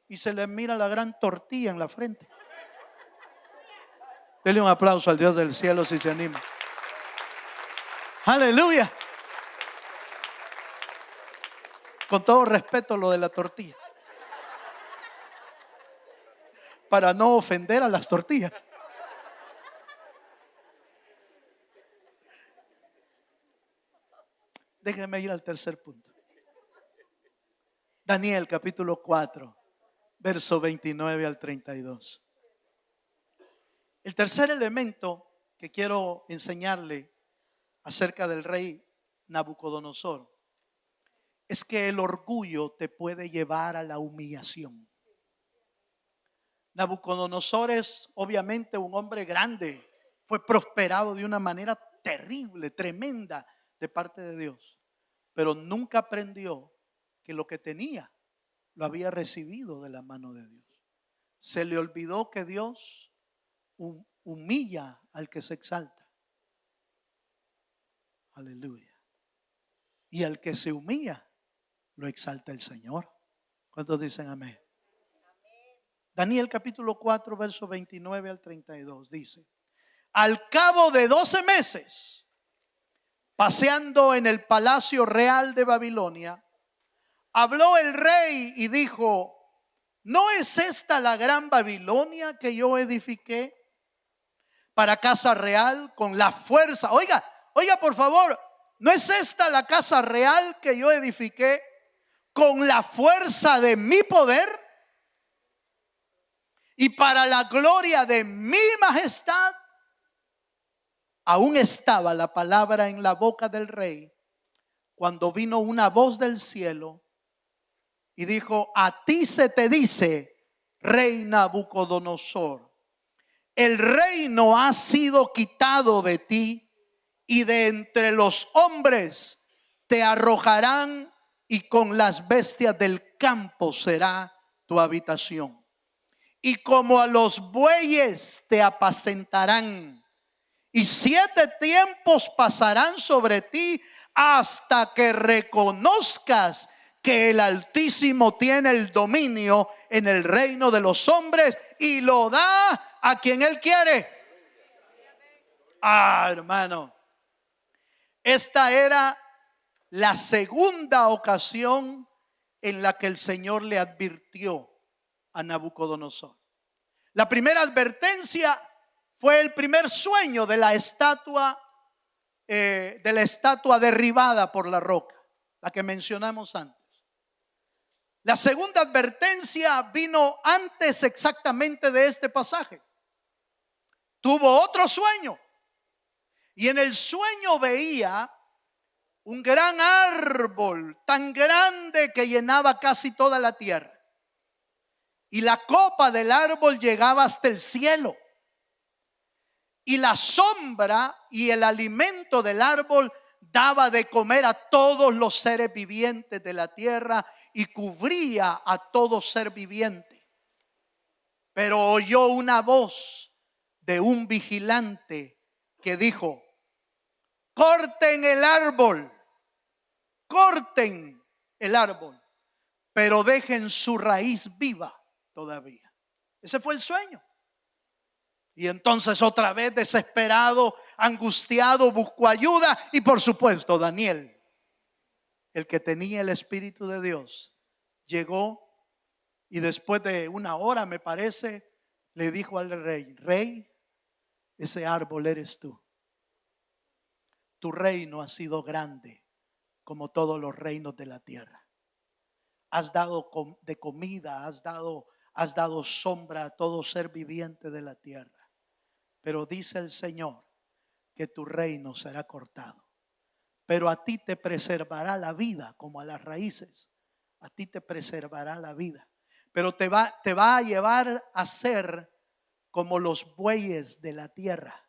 y se les mira la gran tortilla en la frente. Dele un aplauso al Dios del cielo si se anima. Aleluya. Con todo respeto lo de la tortilla, para no ofender a las tortillas. Déjenme ir al tercer punto. Daniel capítulo 4, verso 29 al 32. El tercer elemento que quiero enseñarle acerca del rey Nabucodonosor es que el orgullo te puede llevar a la humillación. Nabucodonosor es obviamente un hombre grande, fue prosperado de una manera terrible, tremenda de parte de Dios, pero nunca aprendió que lo que tenía lo había recibido de la mano de Dios. Se le olvidó que Dios humilla al que se exalta. Aleluya. Y al que se humilla lo exalta el Señor. ¿Cuántos dicen amén? Daniel capítulo 4, verso 29 al 32 dice: al cabo de 12 meses, paseando en el palacio real de Babilonia, habló el rey y dijo: ¿no es esta la gran Babilonia que yo edifiqué para casa real con la fuerza? Oiga por favor, ¿no es esta la casa real que yo edifiqué con la fuerza de mi poder y para la gloria de mi majestad? Aún estaba la palabra en la boca del rey cuando vino una voz del cielo y dijo: a ti se te dice, rey Nabucodonosor, el reino ha sido quitado de ti y de entre los hombres te arrojarán y con las bestias del campo será tu habitación. Y como a los bueyes te apacentarán. Y 7 tiempos pasarán sobre ti hasta que reconozcas que el Altísimo tiene el dominio en el reino de los hombres y lo da a quien Él quiere. Hermano, esta era la segunda ocasión en la que el Señor le advirtió a Nabucodonosor. La primera advertencia fue el primer sueño de la estatua derribada por la roca, la que mencionamos antes. La segunda advertencia vino antes exactamente de este pasaje. Tuvo otro sueño y en el sueño veía un gran árbol tan grande que llenaba casi toda la tierra. Y la copa del árbol llegaba hasta el cielo. Y la sombra y el alimento del árbol daba de comer a todos los seres vivientes de la tierra y cubría a todo ser viviente. Pero oyó una voz de un vigilante que dijo: corten el árbol, pero dejen su raíz viva todavía. Ese fue el sueño. Y entonces otra vez desesperado, angustiado, buscó ayuda. Y por supuesto Daniel, el que tenía el Espíritu de Dios, llegó y después de una hora, me parece, le dijo al rey: rey, ese árbol eres tú. Tu reino ha sido grande como todos los reinos de la tierra. Has dado de comida, has dado sombra a todo ser viviente de la tierra. Pero dice el Señor que tu reino será cortado. Pero a ti te preservará la vida, como a las raíces. A ti te preservará la vida. Pero te va a llevar a ser como los bueyes de la tierra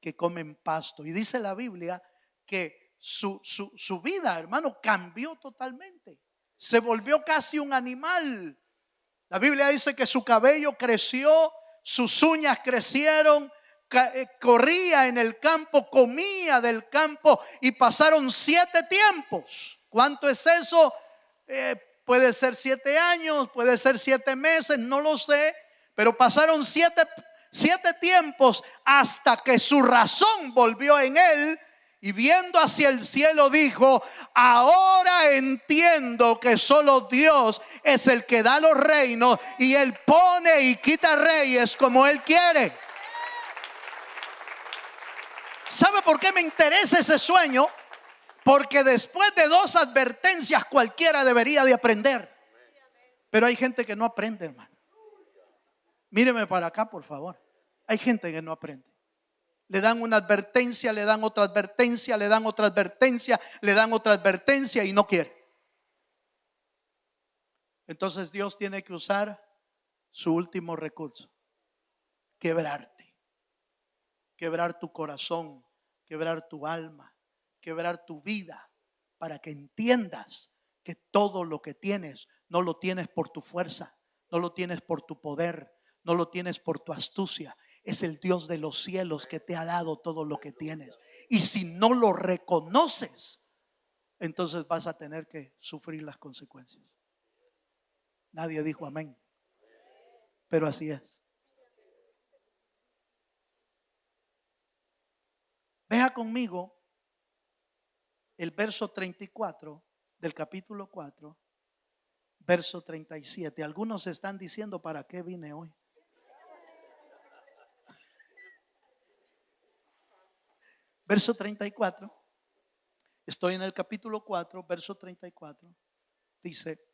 que comen pasto. Y dice la Biblia que su vida, hermano, cambió totalmente. Se volvió casi un animal. La Biblia dice que su cabello creció, sus uñas crecieron, corría en el campo, comía del campo y pasaron 7 tiempos. ¿Cuánto es eso? Puede ser 7 años, puede ser 7 meses, no lo sé, pero pasaron 7 tiempos hasta que su razón volvió en él. Y viendo hacia el cielo dijo: ahora entiendo que solo Dios es el que da los reinos y Él pone y quita reyes como Él quiere. ¿Sabe por qué me interesa ese sueño? Porque después de 2 advertencias cualquiera debería de aprender. Pero hay gente que no aprende, hermano. Míreme para acá, por favor. Hay gente que no aprende. Le dan una advertencia, le dan otra advertencia, le dan otra advertencia, le dan otra advertencia y no quiere. Entonces Dios tiene que usar su último recurso: quebrarte. Quebrar tu corazón, quebrar tu alma, quebrar tu vida, para que entiendas que todo lo que tienes no lo tienes por tu fuerza, no lo tienes por tu poder, no lo tienes por tu astucia. Es el Dios de los cielos que te ha dado todo lo que tienes. Y si no lo reconoces, entonces vas a tener que sufrir las consecuencias. Nadie dijo amén, pero así es. Vea conmigo el verso 34 del capítulo 4, verso 37. Algunos están diciendo: ¿para qué vine hoy? Verso 34. Estoy en el capítulo 4, verso 34. Dice: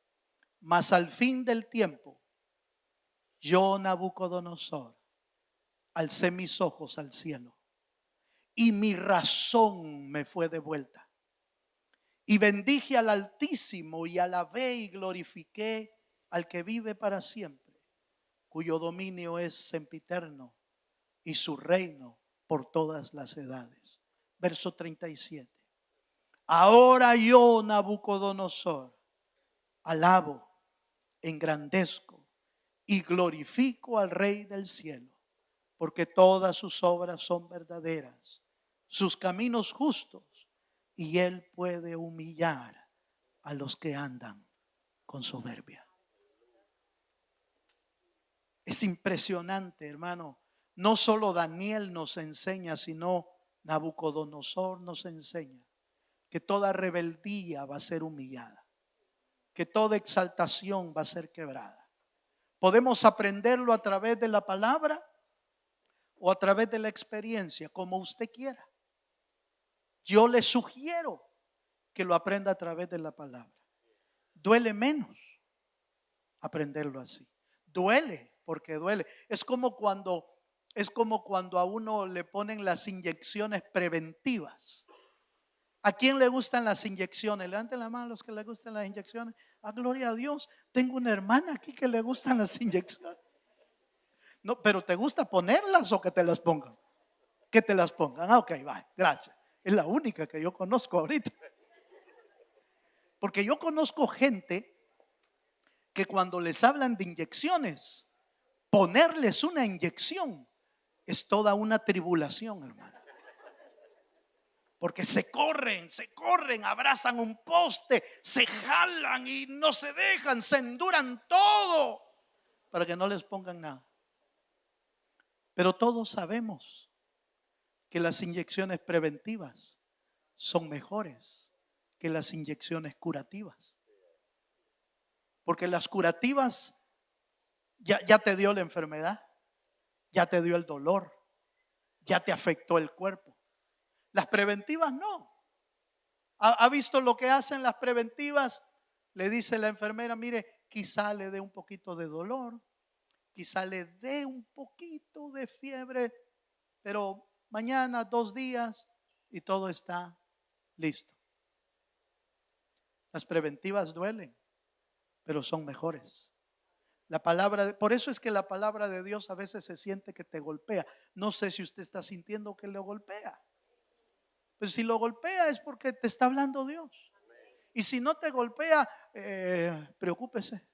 mas al fin del tiempo, yo, Nabucodonosor, alcé mis ojos al cielo y mi razón me fue devuelta. Y bendije al Altísimo y alabé y glorifiqué al que vive para siempre, cuyo dominio es sempiterno y su reino por todas las edades. Verso 37. Ahora yo, Nabucodonosor, alabo, engrandezco y glorifico al Rey del cielo, porque todas sus obras son verdaderas, sus caminos justos, y Él puede humillar a los que andan con soberbia. Es impresionante, hermano. No solo Daniel nos enseña, sino Nabucodonosor nos enseña que toda rebeldía va a ser humillada, que toda exaltación va a ser quebrada. Podemos aprenderlo a través de la palabra o a través de la experiencia, como usted quiera. Yo le sugiero que lo aprenda a través de la palabra. Duele menos aprenderlo así. Duele porque duele. Es como cuando a uno le ponen las inyecciones preventivas. ¿A quién le gustan las inyecciones? Levanten la mano los que le gustan las inyecciones. Gloria a Dios. Tengo una hermana aquí que le gustan las inyecciones. No, pero ¿te gusta ponerlas o que te las pongan? Que te las pongan. Ok, va, gracias. Es la única que yo conozco ahorita. Porque yo conozco gente que cuando les hablan de inyecciones, ponerles una inyección es toda una tribulación, hermano. Porque se corren, abrazan un poste, se jalan y no se dejan, se enduran todo para que no les pongan nada. Pero todos sabemos que las inyecciones preventivas son mejores que las inyecciones curativas. Porque las curativas ya te dio la enfermedad, ya te dio el dolor, ya te afectó el cuerpo. Las preventivas no. ¿Ha visto lo que hacen las preventivas? Le dice la enfermera: mire, quizá le dé un poquito de dolor, quizá le dé un poquito de fiebre, pero mañana, 2 días y todo está listo. Las preventivas duelen, pero son mejores. Por eso es que la palabra de Dios a veces se siente que te golpea. No sé si usted está sintiendo que le golpea. Pues si lo golpea es porque te está hablando Dios. Y si no te golpea, preocúpese.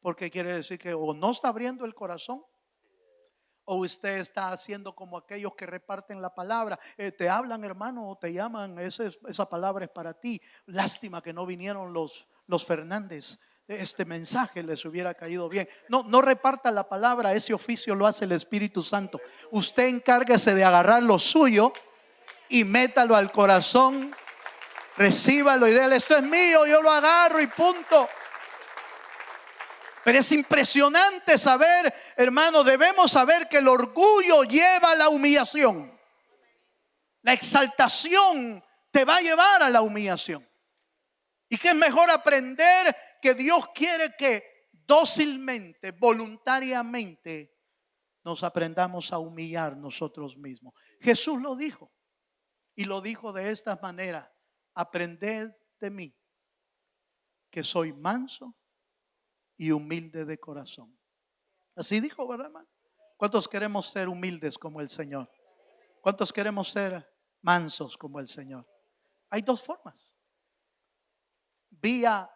porque quiere decir que o no está abriendo el corazón, o usted está haciendo como aquellos que reparten la palabra. Te hablan, hermano, o te llaman, esa palabra es para ti. Lástima que no vinieron los Fernández. Este mensaje les hubiera caído bien. No reparta la palabra, ese oficio lo hace el Espíritu Santo. Usted encárguese de agarrar lo suyo y métalo al corazón. Recíbalo y dile: esto es mío, yo lo agarro y punto. Pero es impresionante saber, hermano, debemos saber que el orgullo lleva a la humillación. La exaltación te va a llevar a la humillación. Y que es mejor aprender que Dios quiere que dócilmente, voluntariamente, nos aprendamos a humillar nosotros mismos. Jesús lo dijo, y lo dijo de esta manera: aprended de mí, que soy manso y humilde de corazón. Así dijo, ¿verdad, hermano? ¿Cuántos queremos ser humildes como el Señor? ¿Cuántos queremos ser mansos como el Señor? Hay dos formas: vía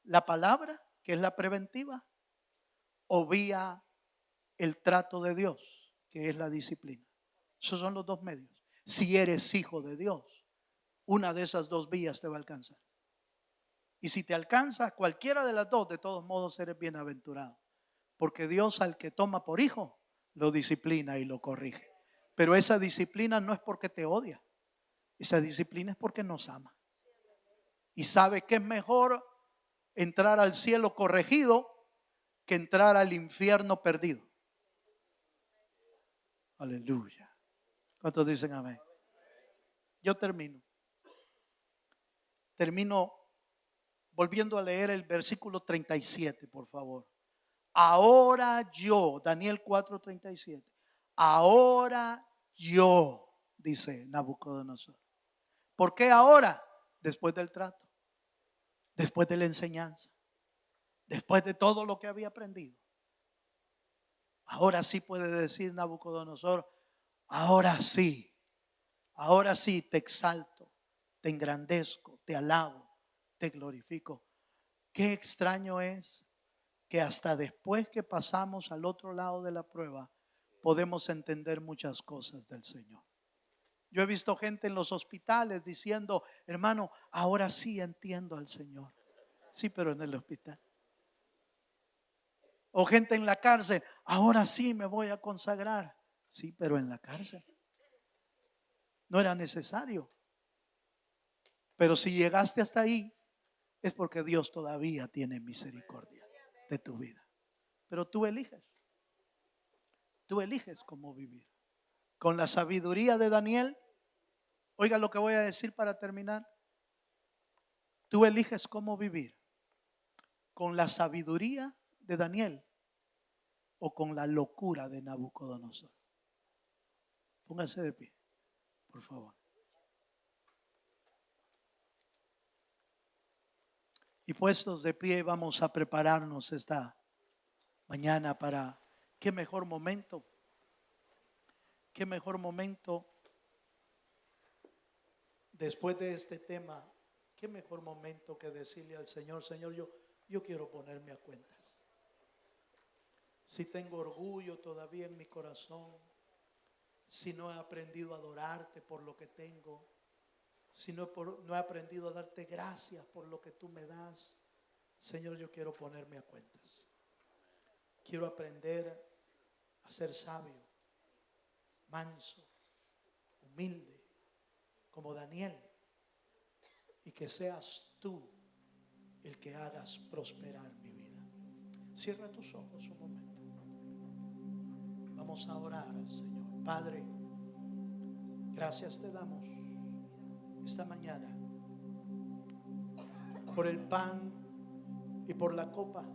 la palabra, que es la preventiva, o vía el trato de Dios, que es la disciplina. Esos son los dos medios. Si eres hijo de Dios, una de esas dos vías te va a alcanzar. Y si te alcanza cualquiera de las dos, de todos modos eres bienaventurado. Porque Dios al que toma por hijo, lo disciplina y lo corrige. Pero esa disciplina no es porque te odia. Esa disciplina es porque nos ama. Y sabe que es mejor entrar al cielo corregido que entrar al infierno perdido. Aleluya. ¿Cuántos dicen amén? Yo termino volviendo a leer el versículo 37, por favor. Ahora yo, Daniel 4:37. Ahora yo, dice Nabucodonosor. ¿Por qué ahora? Después del trato, después de la enseñanza, después de todo lo que había aprendido. Ahora sí puede decir Nabucodonosor: ahora sí te exalto, te engrandezco, te alabo, te glorifico. Qué extraño es que hasta después que pasamos al otro lado de la prueba podemos entender muchas cosas del Señor. Yo he visto gente en los hospitales diciendo: hermano, ahora sí entiendo al Señor. Sí, pero en el hospital. O gente en la cárcel: ahora sí me voy a consagrar. Sí, pero en la cárcel. No era necesario. Pero si llegaste hasta ahí, es porque Dios todavía tiene misericordia de tu vida. Pero tú eliges cómo vivir. Con la sabiduría de Daniel, oiga lo que voy a decir para terminar. Tú eliges cómo vivir: con la sabiduría de Daniel o con la locura de Nabucodonosor. Póngase de pie, por favor. Y puestos de pie, vamos a prepararnos esta mañana para qué mejor momento después de este tema. Qué mejor momento que decirle al Señor: Señor, yo quiero ponerme a cuentas. Si tengo orgullo todavía en mi corazón, si no he aprendido a adorarte por lo que tengo, si no he aprendido a darte gracias por lo que tú me das, Señor, yo quiero ponerme a cuentas. Quiero aprender a ser sabio, manso, humilde, como Daniel, y que seas tú el que hagas prosperar mi vida. Cierra tus ojos un momento. Vamos a orar al Señor. Padre, gracias te damos esta mañana por el pan y por la copa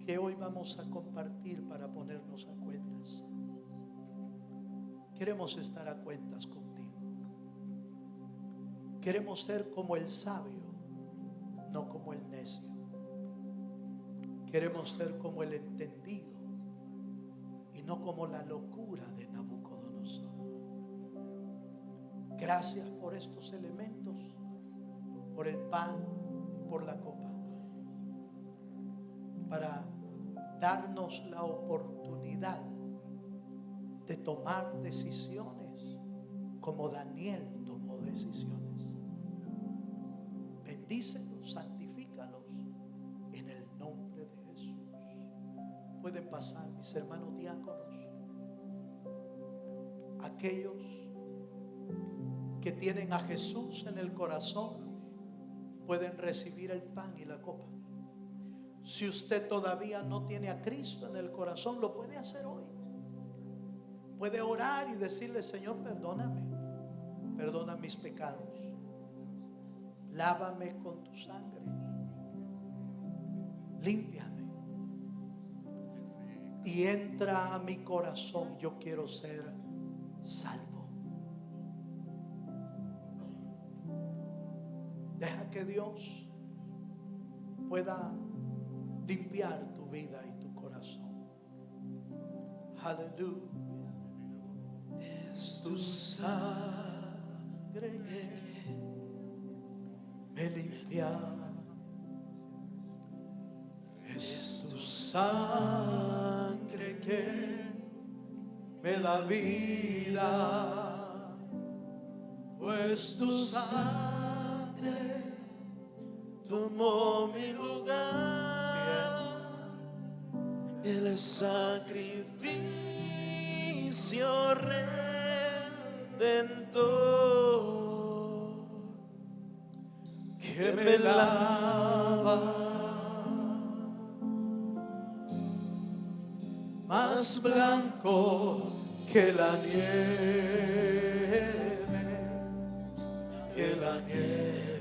que hoy vamos a compartir para ponernos a cuentas. Queremos estar a cuentas contigo. Queremos ser como el sabio, no como el necio. Queremos ser como el entendido y no como la locura de Nabucodonosor. Gracias por estos elementos, por el pan y por la copa. para darnos la oportunidad de tomar decisiones como Daniel tomó decisiones. Bendícelos, santifícalos en el nombre de Jesús. Pueden pasar, mis hermanos diáconos, aquellos que tienen a Jesús en el corazón pueden recibir el pan y la copa. Si usted todavía no tiene a Cristo en el corazón, lo puede hacer hoy. Puede orar y decirle: Señor, perdóname, perdona mis pecados, lávame con tu sangre, límpiame y entra a mi corazón. Yo quiero ser salvo. Deja que Dios pueda limpiar tu vida y tu corazón. Aleluya. Es tu sangre que me limpia. Es tu sangre que me da vida. Pues tu sangre tomó mi lugar. El sacrificio redentor que me lava más blanco que la nieve, que la nieve.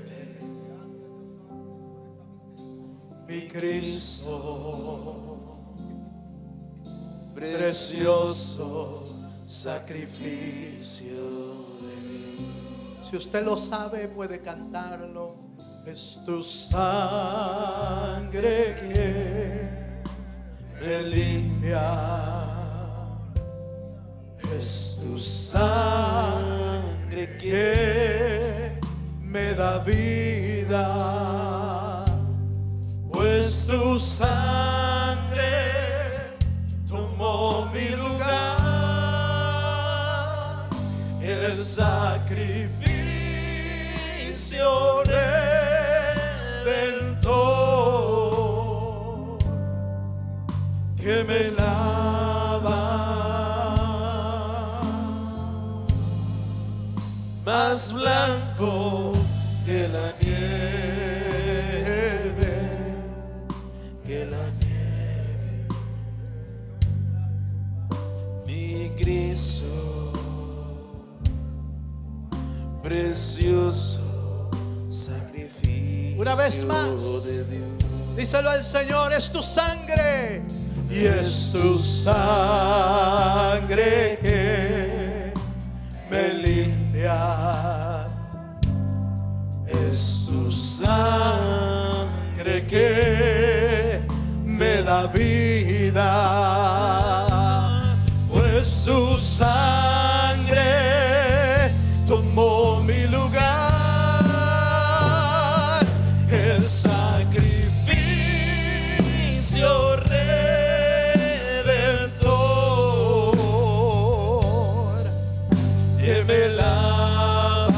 Mi Cristo, precioso sacrificio de mí. Si usted lo sabe, puede cantarlo. Es tu sangre que me limpia. Es tu sangre que me da vida. Pues tu sangre tomó mi lugar. El sacrificio redentor que me lava más blanco que la nieve, que la nieve. Mi Cristo, precioso sacrificio. Una vez más, de Dios. díselo al Señor: es tu sangre. Y es tu sangre que me limpia. Es tu sangre que me da vida. Pues tu sangre tomó mi lugar. El sacrificio redentor que me lava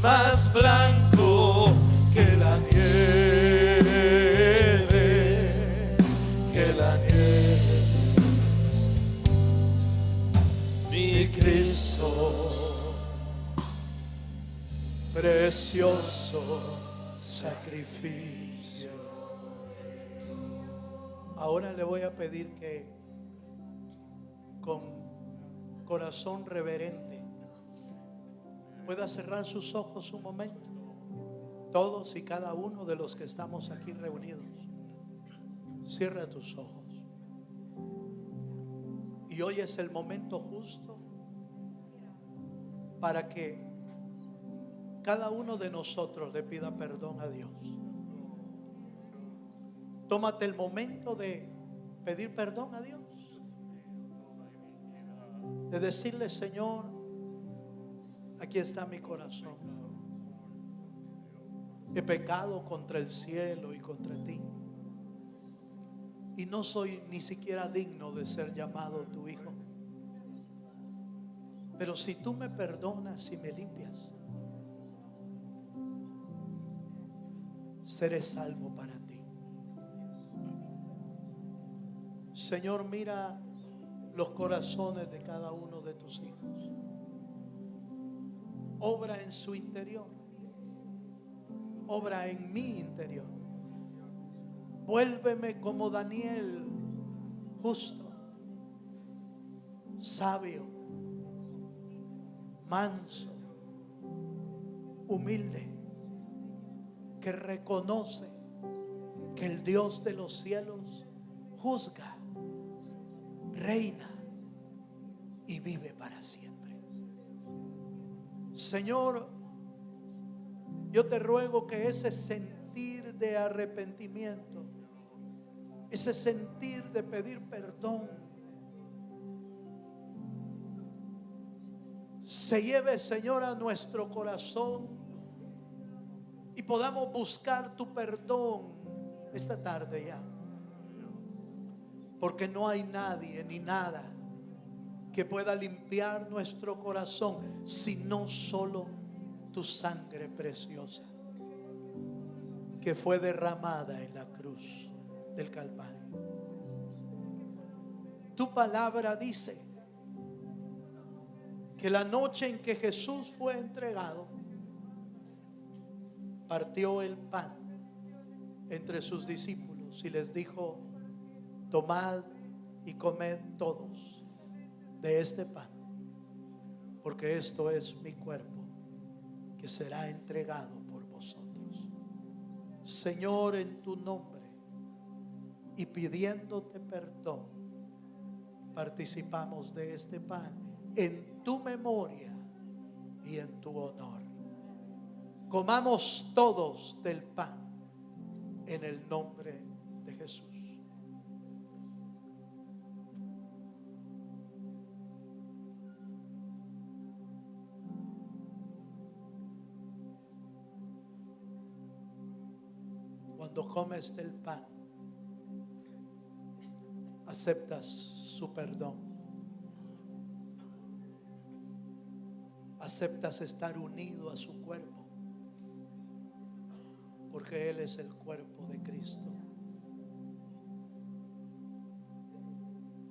más blanco que la nieve, que la nieve. Mi Cristo, precioso sacrificio. Ahora le voy a pedir que con corazón reverente pueda cerrar sus ojos un momento. Todos y cada uno de los que estamos aquí reunidos, cierra tus ojos. Y hoy es el momento justo para que cada uno de nosotros le pida perdón a Dios. Tómate el momento de pedir perdón a Dios, de decirle: Señor, aquí está mi corazón. He pecado contra el cielo y contra ti, y no soy ni siquiera digno de ser llamado tu hijo. Pero si tú me perdonas y me limpias, seré salvo para ti. Señor, mira los corazones de cada uno de tus hijos. Obra en su interior. Obra en mi interior. Vuélveme como Daniel, justo, sabio, manso, humilde, que reconoce que el Dios de los cielos juzga, reina y vive para siempre. Señor, yo te ruego que ese sentir de arrepentimiento, ese sentir de pedir perdón, se lleve, Señor, a nuestro corazón y podamos buscar tu perdón esta tarde ya. Porque no hay nadie ni nada que pueda limpiar nuestro corazón, sino solo tu sangre preciosa que fue derramada en la cruz del Calvario. Tu palabra dice que la noche en que Jesús fue entregado, partió el pan entre sus discípulos y les dijo: tomad y comed todos de este pan, porque esto es mi cuerpo que será entregado por vosotros. Señor, en tu nombre y pidiéndote perdón, participamos de este pan en tu memoria y en tu honor. Comamos todos del pan en el nombre de Jesús. Cuando comes del pan, aceptas su perdón. Aceptas estar unido a su cuerpo, porque Él es el cuerpo de Cristo.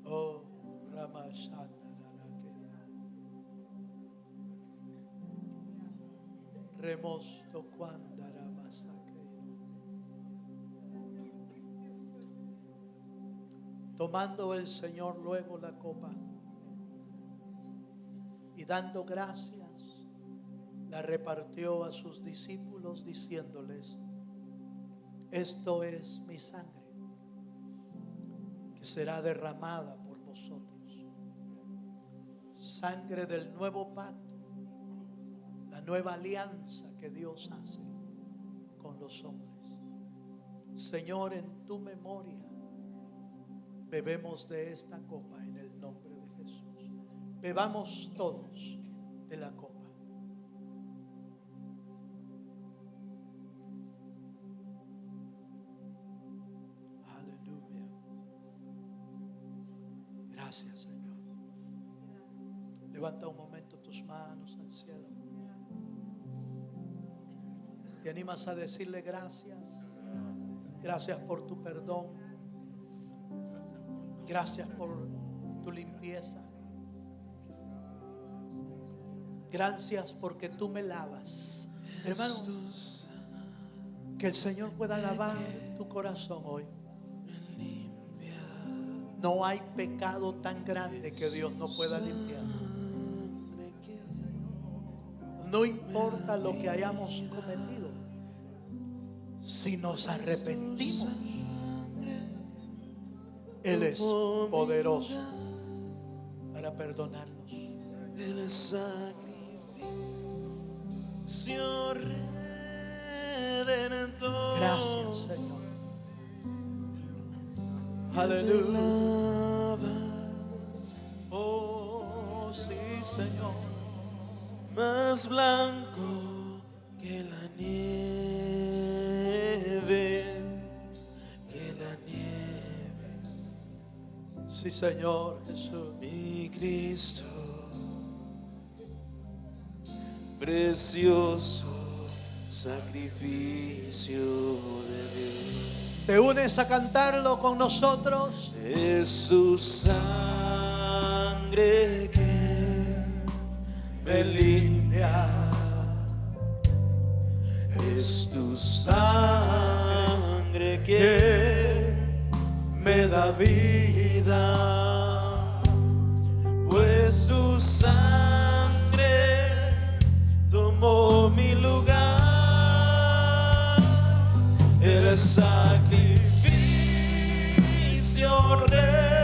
Oh, Ramashana. Remosto cuandara masake. Tomando el Señor luego la copa y dando gracias, la repartió a sus discípulos diciéndoles: esto es mi sangre, que será derramada por vosotros. Sangre del nuevo pacto, la nueva alianza que Dios hace con los hombres. Señor, en tu memoria bebemos de esta copa en el nombre de Jesús. Bebamos todos de la copa. Aleluya. Gracias, Señor. Levanta un momento tus manos al cielo. ¿Te animas a decirle gracias? Gracias por tu perdón. Gracias por tu limpieza. Gracias porque tú me lavas. Hermano, que el Señor pueda lavar tu corazón hoy. No hay pecado tan grande que Dios no pueda limpiar. No importa lo que hayamos cometido, si nos arrepentimos, Él es poderoso para perdonarnos. El sacrificio redentor. Gracias, Señor. Aleluya. Oh, sí, Señor. Más blanco que la nieve. Sí, Señor Jesús. mi Cristo, precioso sacrificio de Dios. ¿Te unes a cantarlo con nosotros? Es su sangre que me limpia, es tu sangre que me da vida, pues tu sangre tomó mi lugar. El sacrificio redentor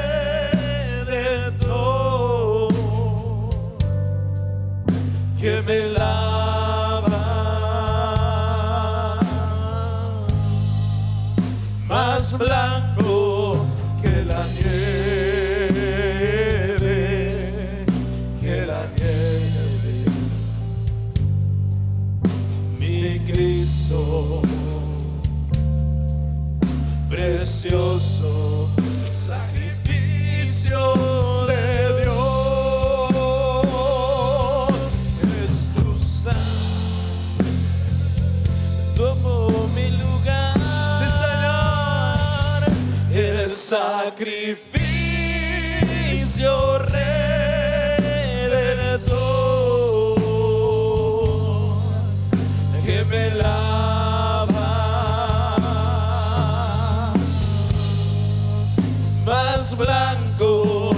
que me lava, más blanco que la nieve, que la nieve, mi Cristo, precioso sacrificio de Dios, es tu sangre, tomó mi lugar. El sacrificio redentor que me lava, más blanco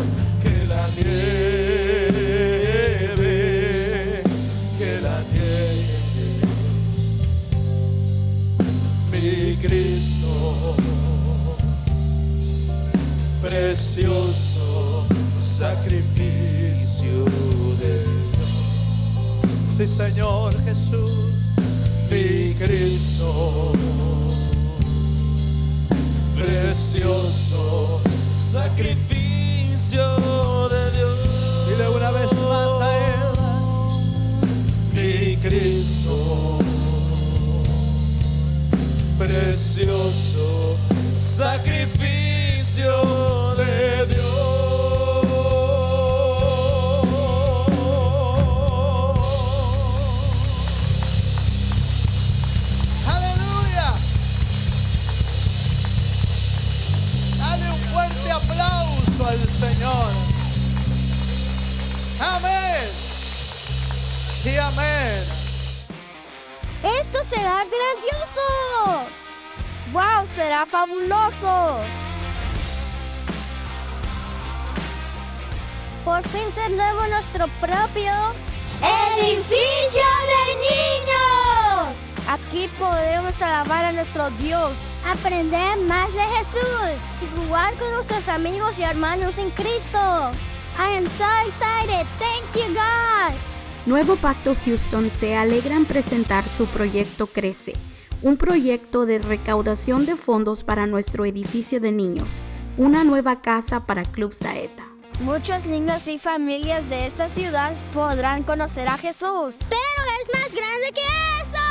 que la nieve, que la nieve, mi Cristo, precioso sacrificio de Dios. Sí, Señor Jesús. Mi Cristo, precioso sacrificio de Dios. Dile una vez más a Él. Mi Cristo, precioso sacrificio de Dios. Aleluya. Dale un fuerte aplauso al Señor. Amén. Y amén. ¡Esto será grandioso! ¡Wow! ¡Será fabuloso! Por fin tenemos nuestro propio edificio de niños. Aquí podremos alabar a nuestro Dios, aprender más de Jesús y jugar con nuestros amigos y hermanos en Cristo. I am so excited. Thank you, God. Nuevo Pacto Houston se alegra en presentar su proyecto Crece, un proyecto de recaudación de fondos para nuestro edificio de niños, una nueva casa para Club Saeta. Muchos niños y familias de esta ciudad podrán conocer a Jesús. ¡Pero es más grande que eso!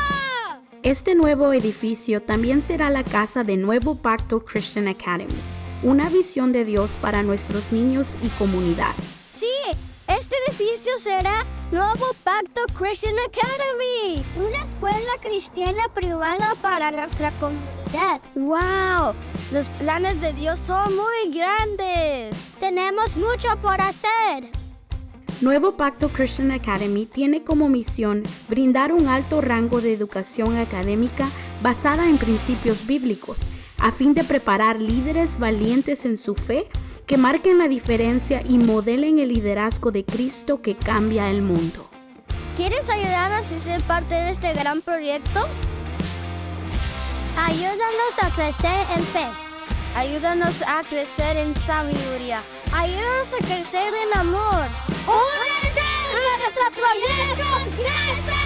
Este nuevo edificio también será la casa de Nuevo Pacto Christian Academy, una visión de Dios para nuestros niños y comunidad. Sí, este edificio será Nuevo Pacto Christian Academy, una escuela cristiana privada para nuestra comunidad. ¡Wow! Los planes de Dios son muy grandes. Tenemos mucho por hacer. Nuevo Pacto Christian Academy tiene como misión brindar un alto rango de educación académica basada en principios bíblicos, a fin de preparar líderes valientes en su fe que marquen la diferencia y modelen el liderazgo de Cristo que cambia el mundo. ¿Quieres ayudarnos a ser parte de este gran proyecto? Ayúdanos a crecer en fe. Ayúdanos a crecer en sabiduría. Ayúdanos a crecer en amor. ¡Únete a nuestro proyecto Crece!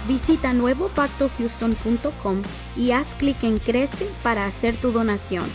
Visita nuevopactohouston.com y haz clic en Crece para hacer tu donación.